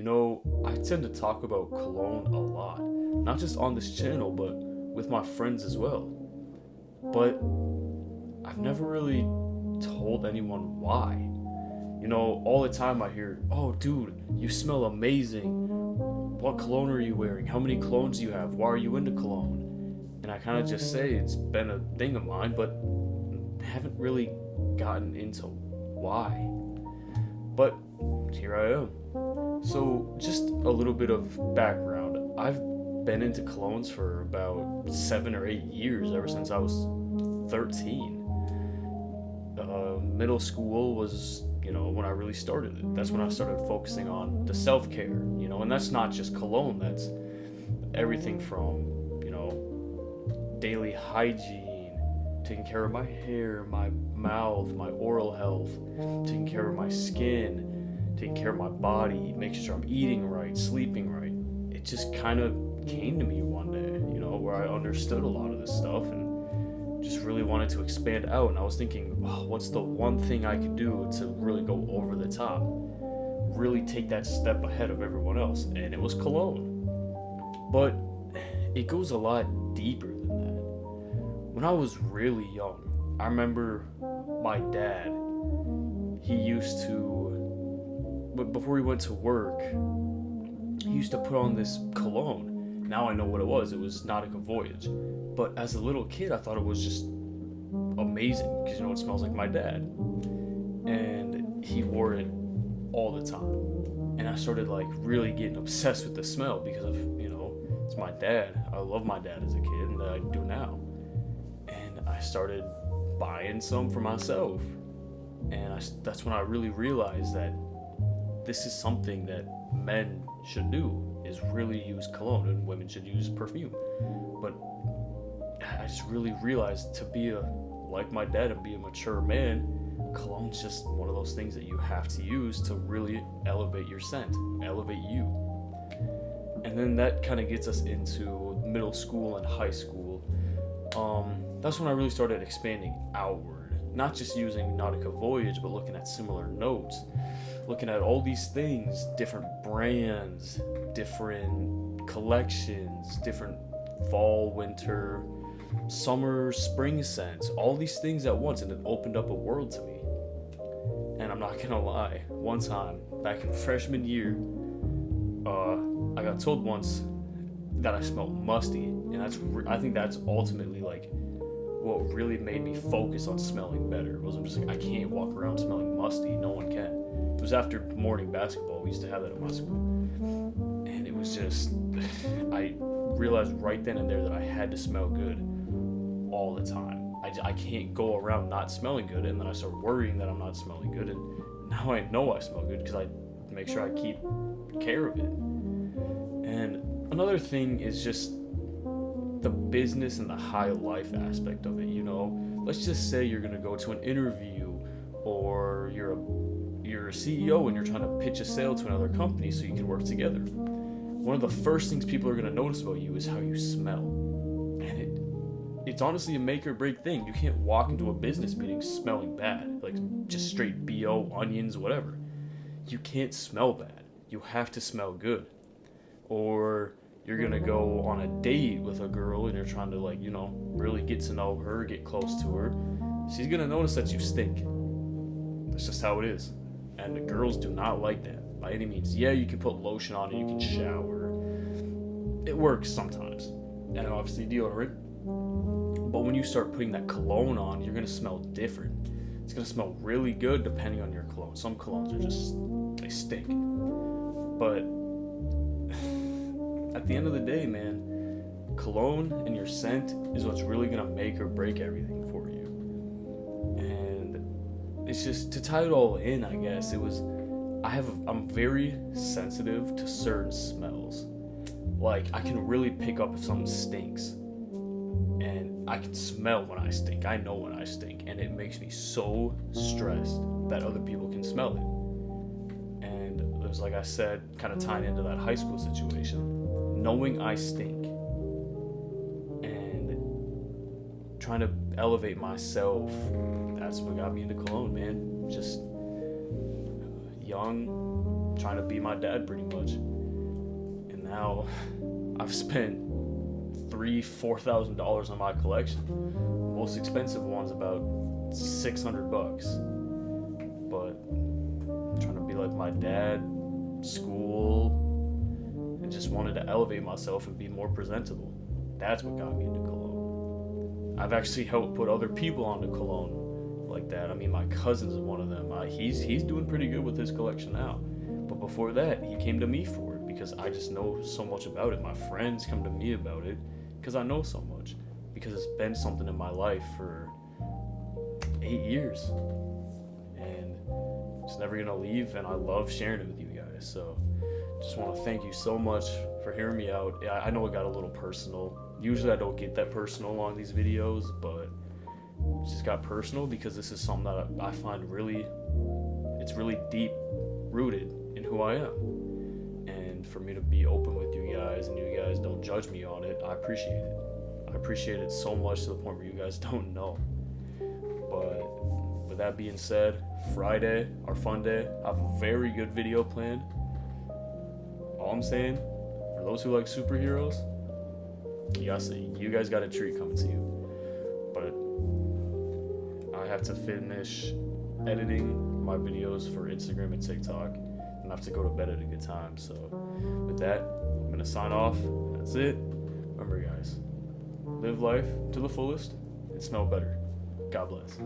I tend to talk about cologne a lot, not just on this channel, but with my friends as well. But I've never really told anyone why. All the time I hear, "Oh, dude, you smell amazing. What cologne are you wearing? How many colognes do you have? Why are you into cologne?" And I kind of just say it's been a thing of mine, but haven't really gotten into why. But here I am. So, just a little bit of background. I've been into colognes for about 7 or 8 years, ever since I was 13. Middle school was, when I really started it. That's when I started focusing on the self care, and that's not just cologne, that's everything from, daily hygiene, taking care of my hair, my mouth, my oral health, taking care of my skin, taking care of my body, making sure I'm eating right, sleeping right. It just kind of came to me one day, where I understood a lot of this stuff and just really wanted to expand out. And I was thinking, oh, what's the one thing I could do to really go over the top? Really take that step ahead of everyone else. And it was cologne. But it goes a lot deeper than that. When I was really young, I remember my dad, he used to, but before he went to work, he used to put on this cologne. Now I know what it was. It was Nautica Voyage. But as a little kid, I thought it was just amazing because, it smells like my dad. And he wore it all the time. And I started really getting obsessed with the smell because of, it's my dad. I love my dad as a kid, and I do now. And I started buying some for myself. And that's when I really realized that this is something that men should do, is really use cologne, and women should use perfume. But I just really realized, to be like my dad and be a mature man, cologne's just one of those things that you have to use to really elevate your scent, elevate you. And then that kind of gets us into middle school and high school. That's when I really started expanding outward, not just using Nautica Voyage, but looking at similar notes, looking at all these things, different brands, different collections, different fall, winter, summer, spring scents, all these things at once, and it opened up a world to me. And I'm not gonna lie, one time back in freshman year, I got told once that I smelled musty, and I think that's ultimately what really made me focus on smelling better. Was I'm just I can't walk around smelling musty. No one can. It was after morning basketball. We used to have that at my school, and it was just I realized right then and there that I had to smell good all the time. I can't go around not smelling good, and then I start worrying that I'm not smelling good, and now I know I smell good because I make sure I keep care of it. And another thing is just the business and the high life aspect of it. Let's just say you're gonna go to an interview, or you're a CEO and you're trying to pitch a sale to another company so you can work together. One of the first things people are gonna notice about you is how you smell, and it's honestly a make or break thing. You can't walk into a business meeting smelling bad, just straight BO, onions, whatever. You can't smell bad. You have to smell good. Or you're gonna go on a date with a girl and you're trying to really get to know her, get close to her. She's gonna notice that you stink. That's just how it is. And the girls do not like that by any means. Yeah, you can put lotion on and you can shower. It works sometimes. And obviously deodorant. But when you start putting that cologne on, you're gonna smell different. It's gonna smell really good depending on your cologne. Some colognes they stink. But at the end of the day, man, cologne and your scent is what's really gonna make or break everything for you. And it's just, to tie it all in, I guess, I'm very sensitive to certain smells. I can really pick up if something stinks. And I can smell when I stink. I know when I stink. And it makes me so stressed that other people can smell it. And it was, like I said, kind of tying into that high school situation. Knowing I stink and trying to elevate myself, that's what got me into cologne, man. Just young, trying to be my dad pretty much. And now I've spent $4,000 on my collection. Most expensive one's about $600. But I'm trying to be like my dad, school, and just wanted to elevate myself and be more presentable. That's what got me into cologne. I've actually helped put other people onto cologne like that. I mean, my cousin's one of them. He's doing pretty good with his collection now. But before that, he came to me for it because I just know so much about it. My friends come to me about it because I know so much. Because it's been something in my life for 8 years. And it's never gonna leave, and I love sharing it with you guys. So just want to thank you so much for hearing me out. I know it got a little personal. Usually I don't get that personal on these videos, but it just got personal because this is something that I find it's really deep rooted in who I am. And for me to be open with you guys and you guys don't judge me on it, I appreciate it. I appreciate it so much to the point where you guys don't know. But with that being said, Friday, our fun day, I have a very good video planned. All I'm saying, for those who like superheroes, you guys got a treat coming to you. But I have to finish editing my videos for Instagram and TikTok, and I have to go to bed at a good time. So with that, I'm gonna sign off. That's it. Remember, guys, live life to the fullest and smell better. God bless.